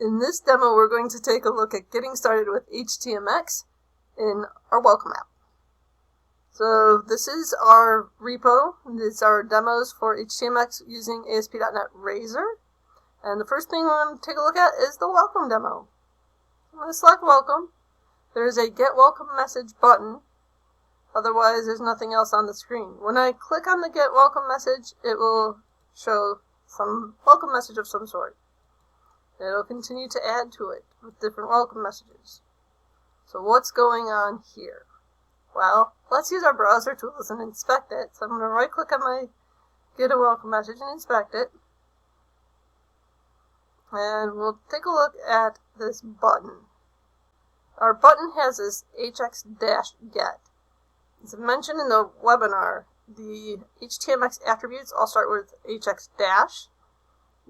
In this demo, we're going to take a look at getting started with HTMX in our welcome app. So this is our repo. These are demos for HTMX using ASP.NET Razor. And the first thing we're going to take a look at is the welcome demo. I'm going to select welcome. There's a get welcome message button. Otherwise, there's nothing else on the screen. When I click on the get welcome message, it will show some welcome message of some sort. It'll continue to add to it with different welcome messages. So what's going on here? Well, let's use our browser tools and inspect it. So I'm going to right click on my get a welcome message and inspect it. And we'll take a look at this button. Our button has this HX-get. As I mentioned in the webinar, the HTMX attributes all start with HX-.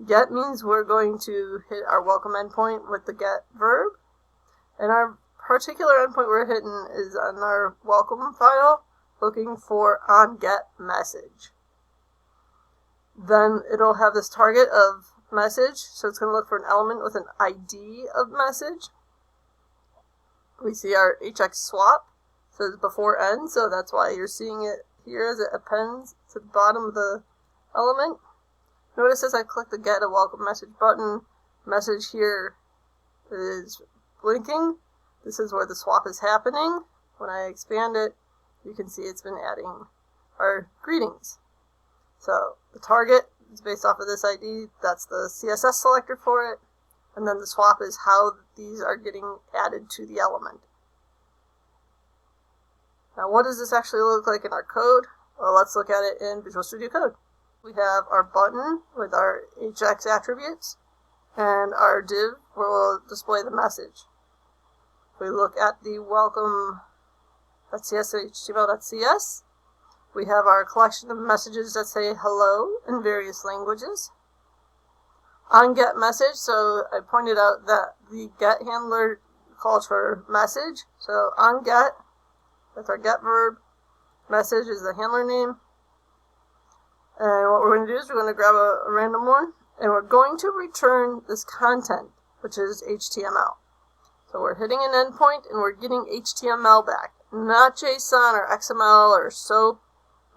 Get means we're going to hit our welcome endpoint with the get verb. And our particular endpoint we're hitting is on our welcome file, looking for onGetMessage. Then it'll have this target of message, so it's going to look for an element with an ID of message. We see our HX swap says before end, so that's why you're seeing it here as it appends to the bottom of the element. Notice as I click the get a welcome message button, message here is blinking. This is where the swap is happening. When I expand it, you can see it's been adding our greetings. So the target is based off of this ID. That's the CSS selector for it. And then the swap is how these are getting added to the element. Now what does this actually look like in our code? Well, let's look at it in Visual Studio Code. We have our button with our HX attributes and our div where we'll display the message. If we look at the welcome.cs and html.cs, we have our collection of messages that say hello in various languages. On get message, so I pointed out that the get handler calls for message. So on get, that's our get verb. Message is the handler name. And what we're going to do is we're going to grab a random one, and we're going to return this content, which is HTML. So we're hitting an endpoint, and we're getting HTML back. Not JSON or XML or SOAP.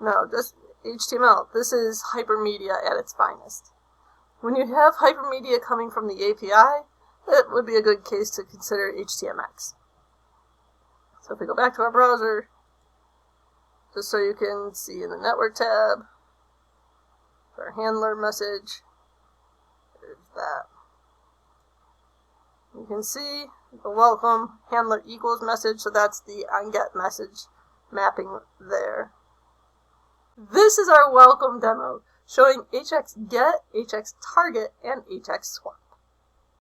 No, just HTML. This is hypermedia at its finest. When you have hypermedia coming from the API, it would be a good case to consider HTMX. So if we go back to our browser, just so you can see in the network tab, our handler message, there's that. You can see the welcome handler equals message, so that's the onGetMessage mapping there. This is our welcome demo, showing HX get, HX target, and HX swap.